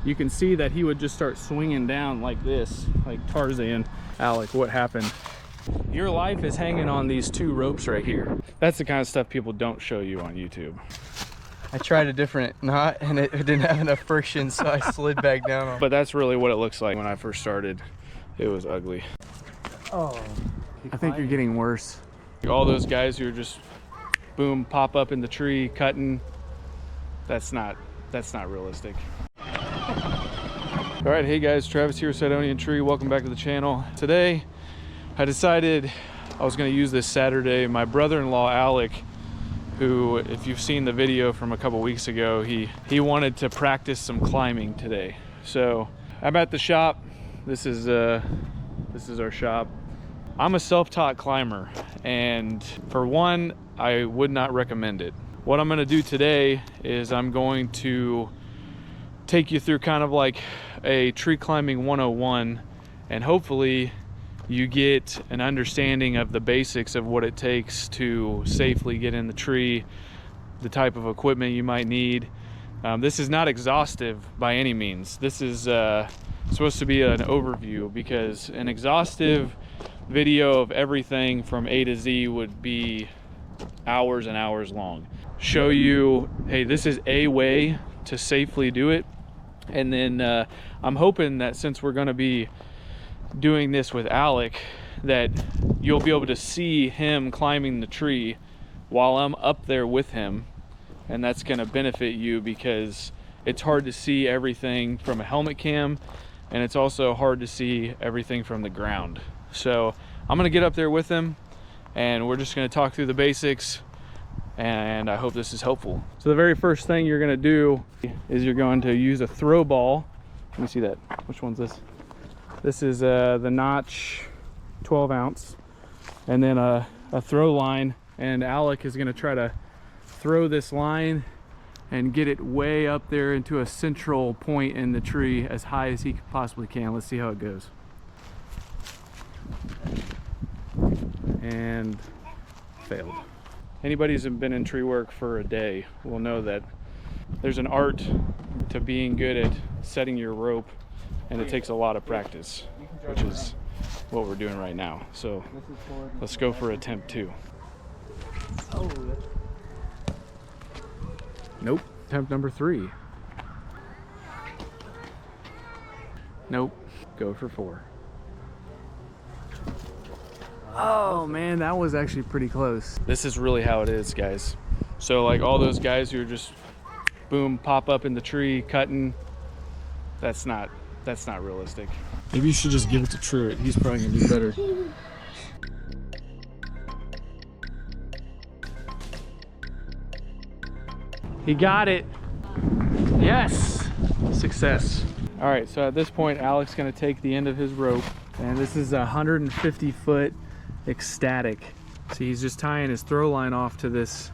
you can see that he would just start swinging down like this, like Tarzan. Alec, what happened? Your life is hanging on these two ropes right here. That's the kind of stuff people don't show you on YouTube. I tried a different knot and it didn't have enough friction, so I slid back down. But that's really what it looks like when I first started. It was ugly. Oh, I think you're getting worse. All those guys who are just boom, pop up in the tree, cutting. That's not realistic. All right, hey guys, Travis here with Sidonian Tree. Welcome back to the channel. Today, I decided I was gonna use this Saturday. My brother-in-law, Alec, who, if you've seen the video from a couple weeks ago, he wanted to practice some climbing today. So I'm at the shop. This is our shop. I'm a self-taught climber, and for one, I would not recommend it. What I'm gonna do today is I'm going to take you through kind of like a tree climbing 101, and hopefully you get an understanding of the basics of what it takes to safely get in the tree, the type of equipment you might need. This is not exhaustive by any means. This is supposed to be an overview, because an exhaustive video of everything from A to Z would be hours and hours long. Show you, hey, this is a way to safely do it. And then I'm hoping that since we're gonna be doing this with Alec, that you'll be able to see him climbing the tree while I'm up there with him, and that's gonna benefit you because it's hard to see everything from a helmet cam, and it's also hard to see everything from the ground. So I'm gonna get up there with him and we're just gonna talk through the basics, and I hope this is helpful. So the very first thing you're gonna do is you're going to use a throw ball. Let me see that. Which one's this? This is the Notch 12 ounce, and then a throw line, and Alec is gonna try to throw this line and get it way up there into a central point in the tree as high as he possibly can. Let's see how it goes. And failed. Anybody who's been in tree work for a day will know that there's an art to being good at setting your rope, and it takes a lot of practice, which is what we're doing right now. So let's go for attempt 2. Nope. Attempt number 3. Nope. Go for 4. Oh man, that was actually pretty close. This is really how it is, guys. So like all those guys who are just boom, pop up in the tree, cutting, that's not realistic. Maybe you should just give it to Truett. He's probably gonna do better. He got it. Yes, success. All right, so at this point, Alec's gonna take the end of his rope, and this is a 150-foot ecstatic. So he's just tying his throw line off to this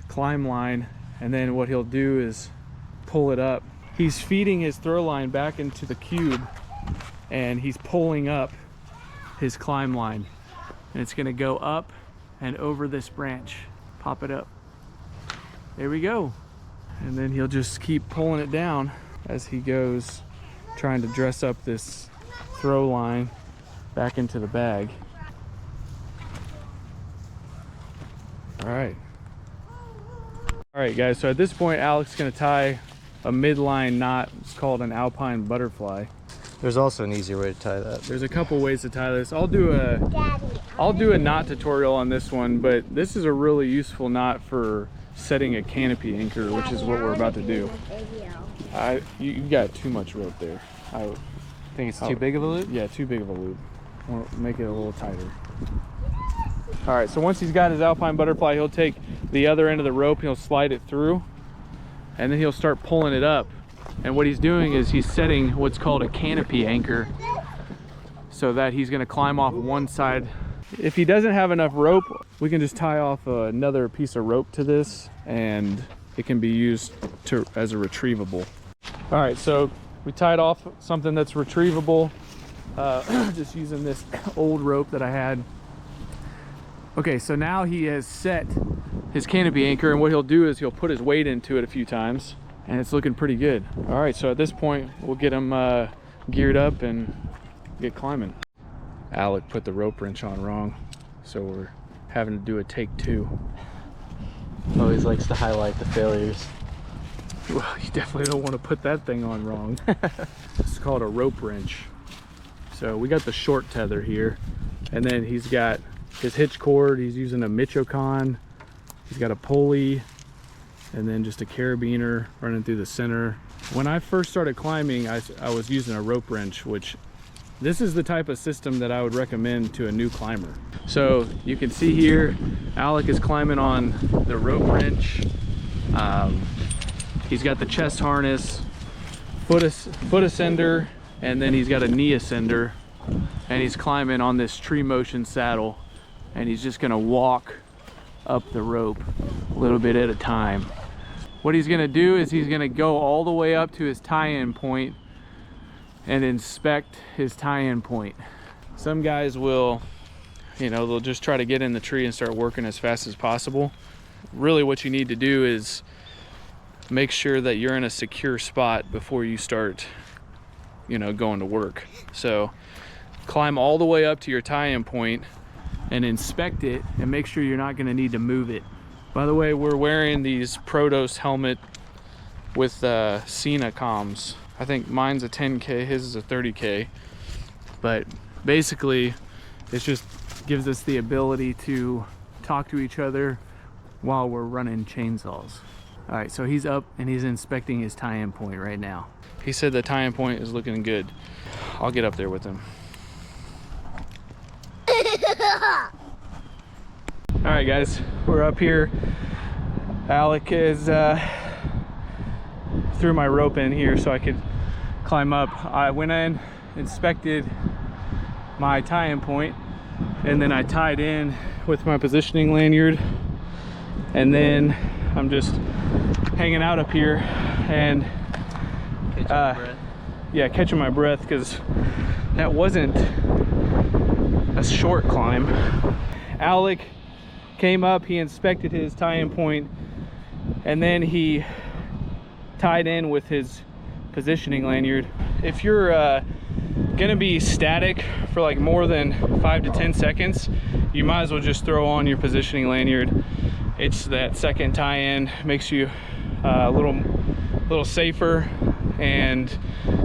climb line, and then what he'll do is pull it up. He's feeding his throw line back into the cube, and he's pulling up his climb line, and it's gonna go up and over this branch. Pop it up. There we go. And then he'll just keep pulling it down as he goes, trying to dress up this throw line back into the bag. All right guys, so at this point Alec's gonna tie a midline knot. It's called an Alpine butterfly. There's also an easier way to tie that. There's a couple ways to tie this. I'll do a knot tutorial on this one, but this is a really useful knot for setting a canopy anchor, which is what we're about to do. You got too much rope there. I think it's too big of a loop? Yeah, too big of a loop. We'll make it a little tighter. All right, so once he's got his Alpine butterfly, he'll take the other end of the rope, he'll slide it through, and then he'll start pulling it up. And what he's doing is he's setting what's called a canopy anchor, so that he's gonna climb off one side. If he doesn't have enough rope, we can just tie off another piece of rope to this, and it can be used as a retrievable. All right, so we tied off something that's retrievable, just using this old rope that I had. Okay, so now he has set his canopy anchor, and what he'll do is he'll put his weight into it a few times, and it's looking pretty good. All right, so at this point, we'll get him geared up and get climbing. Alec put the rope wrench on wrong, so we're having to do a take 2. Always likes to highlight the failures. Well, you definitely don't want to put that thing on wrong. It's called a rope wrench. So we got the short tether here, and then he's got his hitch cord. He's using a Michocon. He's got a pulley, and then just a carabiner running through the center. When I first started climbing, I was using a rope wrench, which this is the type of system that I would recommend to a new climber. So you can see here, Alec is climbing on the rope wrench. He's got the chest harness, foot ascender, and then he's got a knee ascender, and he's climbing on this tree motion saddle, and he's just gonna walk up the rope a little bit at a time. What he's gonna do is he's gonna go all the way up to his tie-in point and inspect his tie-in point. Some guys will, you know, they'll just try to get in the tree and start working as fast as possible. Really what you need to do is make sure that you're in a secure spot before you start, you know, going to work. So climb all the way up to your tie-in point and inspect it and make sure you're not going to need to move it. By the way, we're wearing these Protos helmet with Cena comms. I think mine's a 10K, his is a 30K. But basically, it just gives us the ability to talk to each other while we're running chainsaws. All right, so he's up and he's inspecting his tie-in point right now. He said the tie-in point is looking good. I'll get up there with him. All right, guys, we're up here. Alec is threw my rope in here so I could climb up. I went in, inspected my tie-in point, and then I tied in with my positioning lanyard, and then I'm just hanging out up here and catching my breath because that wasn't a short climb. Alec came up, he inspected his tie-in point, and then he tied in with his positioning lanyard. If you're gonna be static for like more than 5 to 10 seconds, you might as well just throw on your positioning lanyard. It's that second tie-in, makes you a little safer and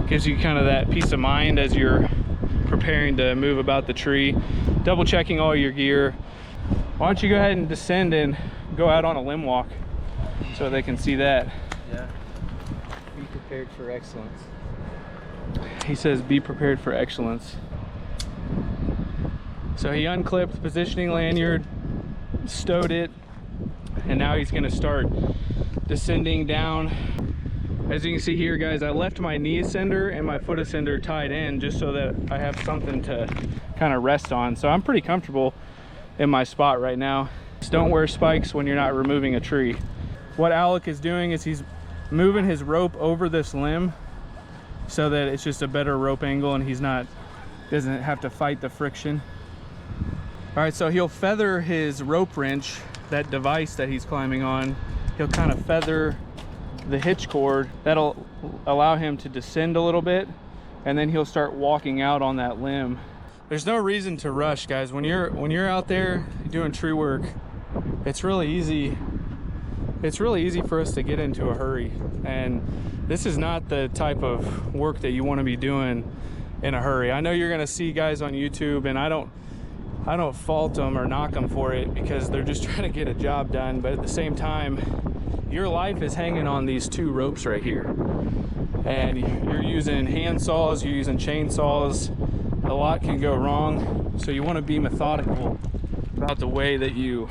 gives you kind of that peace of mind as you're preparing to move about the tree. Double checking all your gear. Why don't you go ahead and descend and go out on a limb walk so they can see that. Yeah. Be prepared for excellence. He says be prepared for excellence. So he unclipped the positioning lanyard, stowed it, and now he's going to start descending down. As you can see here, guys, I left my knee ascender and my foot ascender tied in just so that I have something to kind of rest on. So I'm pretty comfortable in my spot right now. Just don't wear spikes when you're not removing a tree. What Alec is doing is he's moving his rope over this limb so that it's just a better rope angle and doesn't have to fight the friction. All right, so he'll feather his rope wrench, that device that he's climbing on. He'll kind of feather the hitch cord. That'll allow him to descend a little bit, and then he'll start walking out on that limb. There's no reason to rush, guys. When you're out there doing tree work, it's really easy for us to get into a hurry, and this is not the type of work that you want to be doing in a hurry. I know you're gonna see guys on YouTube, and I don't fault them or knock them for it because they're just trying to get a job done, but at the same time, your life is hanging on these two ropes right here, and you're using hand saws, you're using chainsaws. A lot can go wrong, so you want to be methodical about the way that you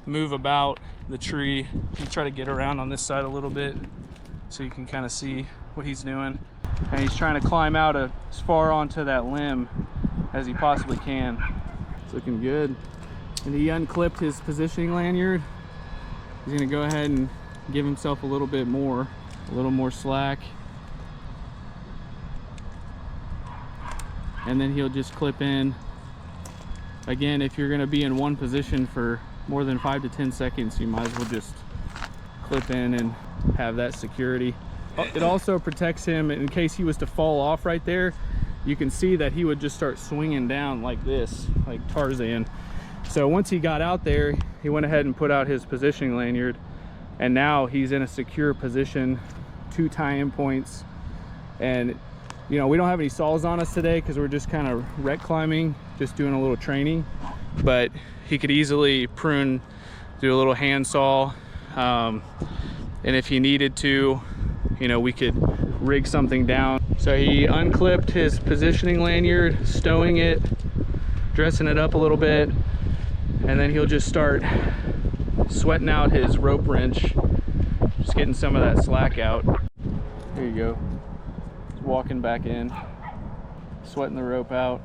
move about the tree. You try to get around on this side a little bit so you can kind of see what he's doing, and he's trying to climb out as far onto that limb as he possibly can. It's looking good. And he unclipped his positioning lanyard. He's gonna go ahead and give himself a little more slack. And then he'll just clip in. Again, if you're gonna be in one position for more than 5 to 10 seconds, you might as well just clip in and have that security. It also protects him in case he was to fall off right there. You can see that he would just start swinging down like this, like Tarzan. So once he got out there, he went ahead and put out his positioning lanyard, and now he's in a secure position, 2 tie-in points. And you know, we don't have any saws on us today because we're just kind of wreck climbing, just doing a little training, but he could easily prune, do a little hand saw, and if he needed to, you know, we could rig something down. So he unclipped his positioning lanyard, stowing it, dressing it up a little bit, and then he'll just start sweating out his rope wrench, just getting some of that slack out. There you go. He's walking back in, sweating the rope out.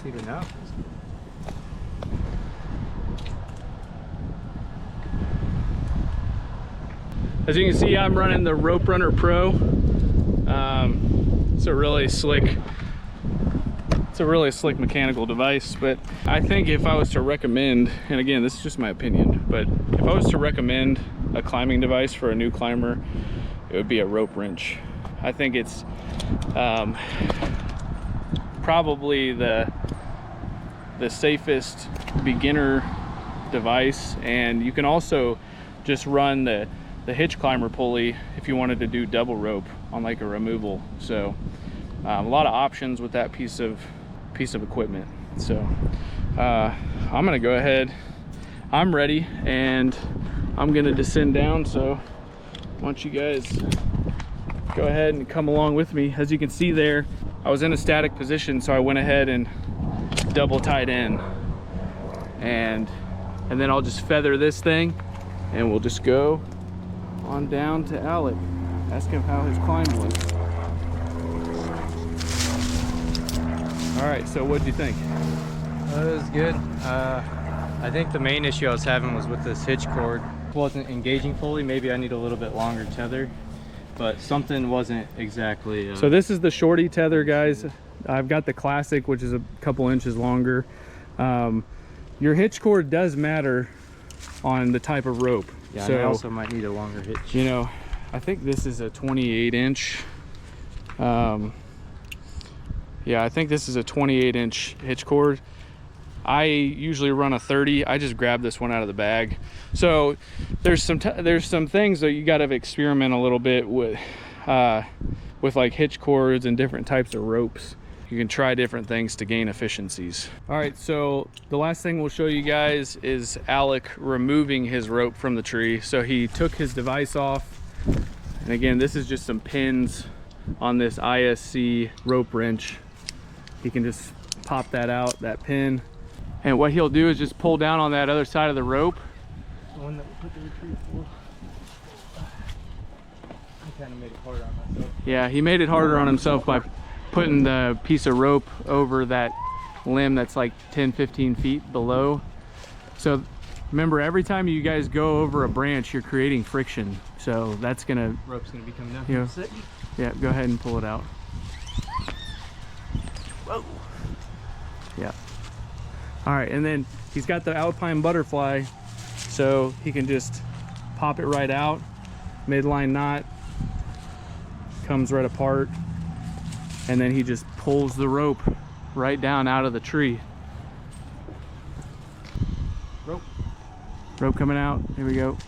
Even now. As you can see, I'm running the Rope Runner Pro. It's a really slick mechanical device, but I think if I was to recommend, and again, this is just my opinion, but if I was to recommend a climbing device for a new climber, it would be a rope wrench. I think it's probably the safest beginner device, and you can also just run the hitch climber pulley if you wanted to do double rope on like a removal. So a lot of options with that piece of equipment. So I'm gonna go ahead, I'm ready, and I'm gonna descend down. So why don't you guys go ahead and come along with me. As you can see there, I was in a static position, so I went ahead and double tied in, and then I'll just feather this thing and we'll just go on down to Alec. Ask him how his climb was. All right, so what'd you think? It was good. I think the main issue I was having was with this hitch cord. It wasn't engaging fully. Maybe I need a little bit longer tether, but something wasn't exactly So this is the shorty tether, guys. I've got the classic, which is a couple inches longer. Your hitch cord does matter on the type of rope. Yeah, so and I also might need a longer hitch. You know, I think this is a 28-inch. Yeah, I think this is a 28-inch hitch cord. I usually run a 30. I just grabbed this one out of the bag. So there's some things that you got to experiment a little bit with like hitch cords and different types of ropes. You can try different things to gain efficiencies. All right, so the last thing we'll show you guys is Alec removing his rope from the tree. So he took his device off, and again, this is just some pins on this ISC rope wrench. He can just pop that out, that pin, and what he'll do is just pull down on that other side of the rope. The one that we put the retrieve for. I kind of made it harder on myself. Yeah, he made it harder on himself by putting the piece of rope over that limb that's like 10-15 feet below. So remember, every time you guys go over a branch, you're creating friction. So that's gonna, Rope's gonna be coming down. You know, yeah, go ahead and pull it out. Whoa. Yeah. All right, and then he's got the Alpine butterfly, so he can just pop it right out, midline knot, comes right apart, and then he just pulls the rope right down out of the tree. Rope coming out. Here we go.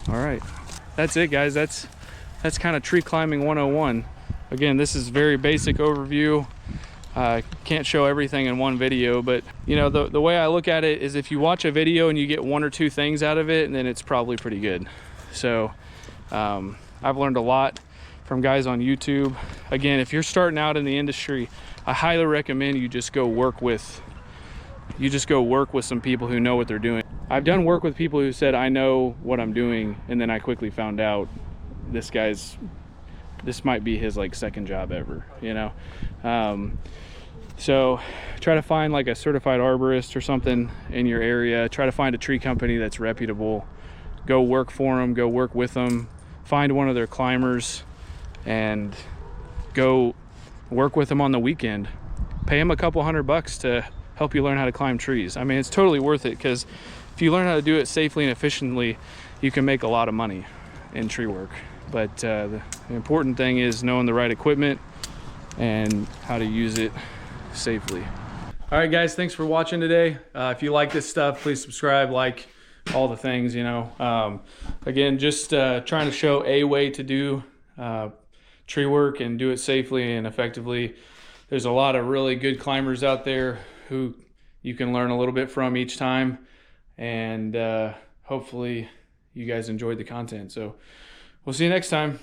All right, that's it, guys. That's kind of tree climbing 101. Again, this is very basic overview. Can't show everything in one video, but you know, the way I look at it is if you watch a video and you get 1 or 2 things out of it, and then it's probably pretty good. So I've learned a lot from guys on YouTube. Again, if you're starting out in the industry, I highly recommend you just go work with some people who know what they're doing. I've done work with people who said, I know what I'm doing, and then I quickly found out this guy's this might be his like second job ever, you know. So try to find like a certified arborist or something in your area. Try to find a tree company that's reputable. Go work for them, go work with them, find one of their climbers and go work with them on the weekend. Pay them a couple $100 to help you learn how to climb trees. I mean, it's totally worth it, because if you learn how to do it safely and efficiently, you can make a lot of money in tree work. But the important thing is knowing the right equipment and how to use it safely. All right, guys, thanks for watching today. If you like this stuff, please subscribe, like, all the things, you know. Again, just trying to show a way to do tree work and do it safely and effectively. There's a lot of really good climbers out there who you can learn a little bit from each time, and hopefully you guys enjoyed the content. So we'll see you next time.